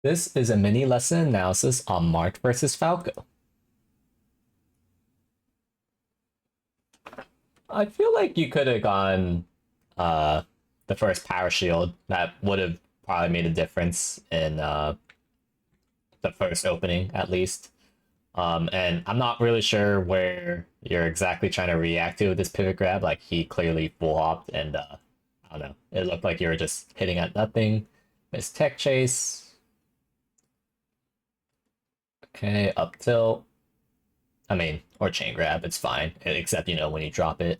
This is a mini lesson analysis on Marth versus Falco. I feel like you could have gone the first power shield. That would have probably made a difference in the first opening, at least. And I'm not really sure where you're exactly trying to react to with this pivot grab. Like, he clearly full hopped, and I don't know. It looked like you were just hitting at nothing. Missed tech chase. Okay, up tilt. I mean, or chain grab, it's fine, except, when you drop it.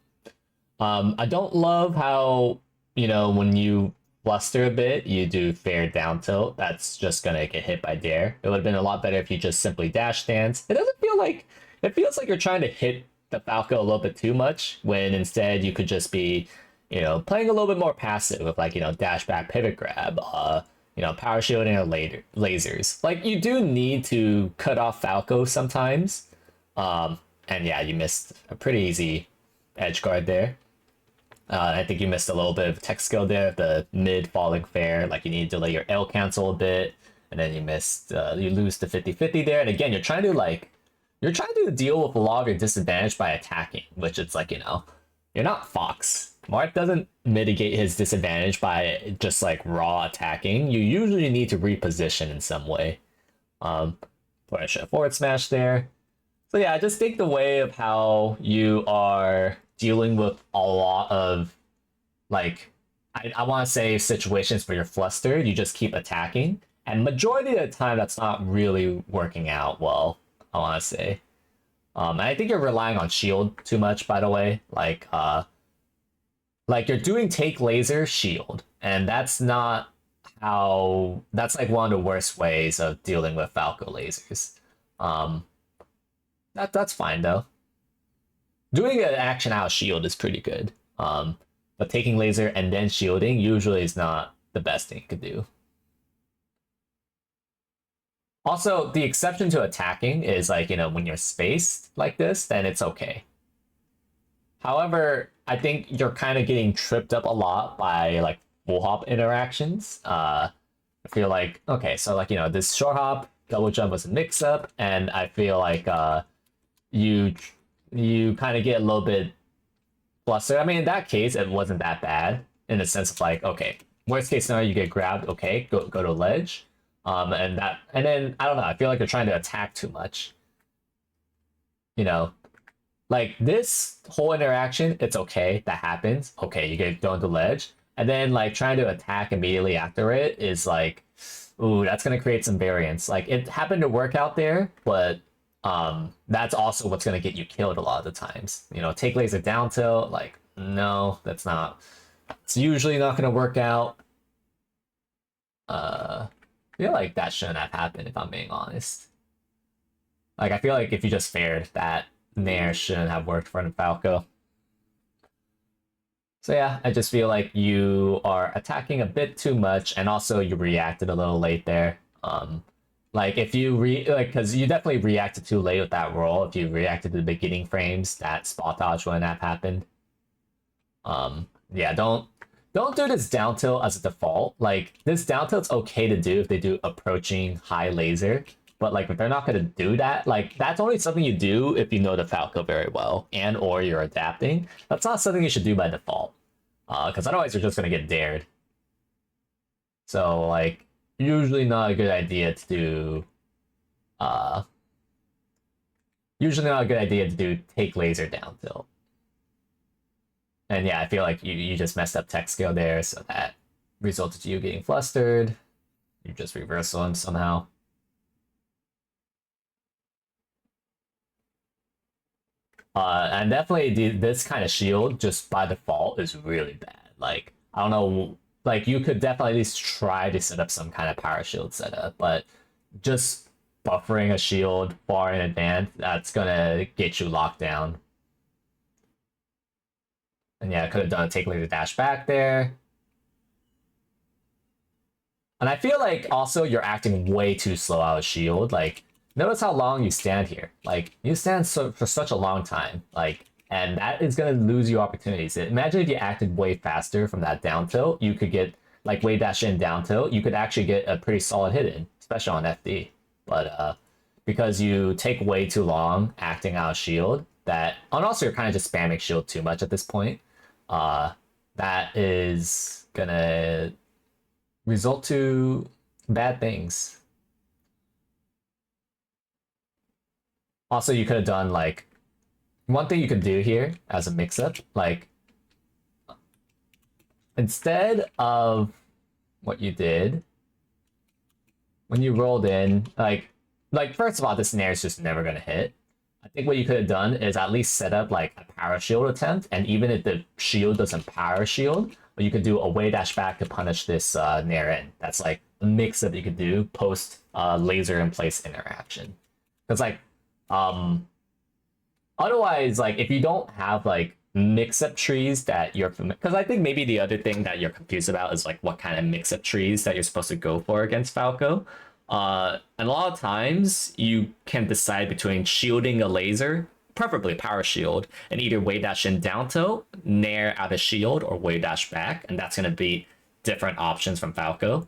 I don't love how, when you fluster a bit, you do fair down tilt. That's just gonna get hit by dare. It would have been a lot better if you just simply dash stance. It feels like you're trying to hit the Falco a little bit too much, when instead you could just be, playing a little bit more passive with, like, dash back pivot grab, power shielding or lasers. Like, you do need to cut off Falco sometimes. And yeah, you missed a pretty easy edge guard there. I think you missed a little bit of tech skill there, the mid falling fair. Like, you need to delay your L cancel a bit, and then you missed, you lose to 50-50 there. And again, you're trying to deal with a lot of your disadvantage by attacking, which it's like, you're not Fox. Marth doesn't mitigate his disadvantage by just like raw attacking. You usually need to reposition in some way. Push a forward smash there. So yeah, just think the way of how you are dealing with a lot of, like, I want to say situations where you're flustered, you just keep attacking. And majority of the time, that's not really working out well, I want to say. I think you're relying on shield too much, by the way. Like you're doing take laser shield, and that's not how. That's like one of the worst ways of dealing with Falco lasers. That's fine though. Doing an action out of shield is pretty good. But taking laser and then shielding usually is not the best thing you could do. Also, the exception to attacking is like, when you're spaced like this, then it's okay. However, I think you're kind of getting tripped up a lot by like full hop interactions. I feel like, okay, so like, this short hop, double jump was a mix up, and I feel like you kind of get a little bit flustered. I mean, in that case, it wasn't that bad in the sense of like, okay, worst case scenario, you get grabbed, okay, go to ledge. And then I don't know, I feel like you're trying to attack too much. Like this whole interaction, it's okay, that happens. Okay, you get thrown to ledge. And then like trying to attack immediately after it is like, ooh, that's gonna create some variance. Like it happened to work out there, but that's also what's gonna get you killed a lot of the times. Take laser down tilt, like, no, that's not, it's usually not gonna work out. I feel like that shouldn't have happened, if I'm being honest. Like, I feel like if you just fared, that Nair shouldn't have worked for Falco. So yeah, I just feel like you are attacking a bit too much, and also you reacted a little late there. Like if you because you definitely reacted too late with that roll. If you reacted to the beginning frames, that spot dodge wouldn't have happened. Yeah, don't do this down tilt as a default. Like this down tilt's okay to do if they do approaching high laser, but like if they're not gonna do that, like that's only something you do if you know the Falco very well and or you're adapting. That's not something you should do by default, because otherwise you're just gonna get dared. So like usually not a good idea to do. Usually not a good idea to do take laser down tilt. And yeah, I feel like you just messed up tech skill there, so that resulted in you getting flustered. You just reversal him somehow. And definitely this kind of shield just by default is really bad. Like, I don't know, like you could definitely at least try to set up some kind of power shield setup, but just buffering a shield far in advance, that's gonna get you locked down. And yeah, I could have done a take laser dash back there. And I feel like also you're acting way too slow out of shield. Like, notice how long you stand here. Like, you stand for such a long time. Like, and that is going to lose you opportunities. Imagine if you acted way faster from that down tilt, you could get, like, way dash in down tilt, you could actually get a pretty solid hit in. especially on FD. But because you take way too long acting out shield, that and also you're kind of just spamming shield too much at this point. That is gonna result to bad things. Also, you could have done like one thing you could do here as a mix-up, like instead of what you did when you rolled in, like first of all, this snare is just never gonna hit. I think what you could have done is at least set up like a power shield attempt, and even if the shield doesn't power shield, but you could do a way dash back to punish this nair in. That's like a mix up you could do post laser in place interaction. Because like otherwise, like if you don't have like mix-up trees that you're familiar, because I think maybe the other thing that you're confused about is like what kind of mix-up trees that you're supposed to go for against Falco. And a lot of times you can decide between shielding a laser, preferably power shield, and either way dash in down tilt, nair out of shield, or way dash back, and that's gonna be different options from Falco.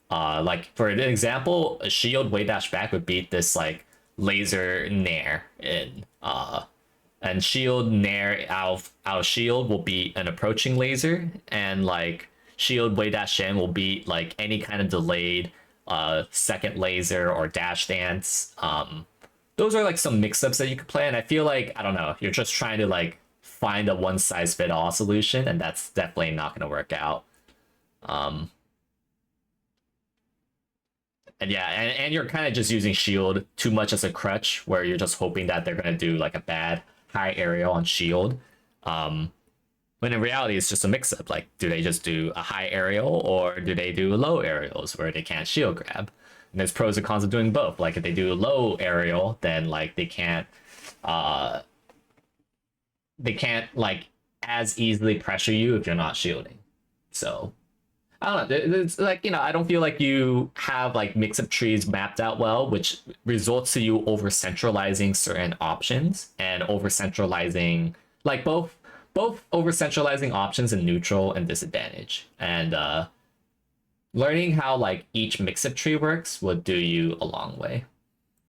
Like for an example, a shield way dash back would beat this like laser nair in and shield nair out of shield will be an approaching laser, and like shield way dash in will be like any kind of delayed second laser or dash dance. Those are like some mix-ups that you could play, and I feel like, I don't know, you're just trying to like find a one size fit all solution, and that's definitely not going to work out. And yeah, and you're kind of just using shield too much as a crutch, where you're just hoping that they're going to do like a bad high aerial on shield. When in reality, it's just a mix-up. Like, do they just do a high aerial, or do they do low aerials where they can't shield grab? And there's pros and cons of doing both. Like, if they do a low aerial, then like they can't like as easily pressure you if you're not shielding. So I don't know. It's like, you know, I don't feel like you have like mix-up trees mapped out well, which results to you over-centralizing certain options and over-centralizing, like both over-centralizing options in neutral and disadvantage. And learning how like each mix-up tree works would do you a long way.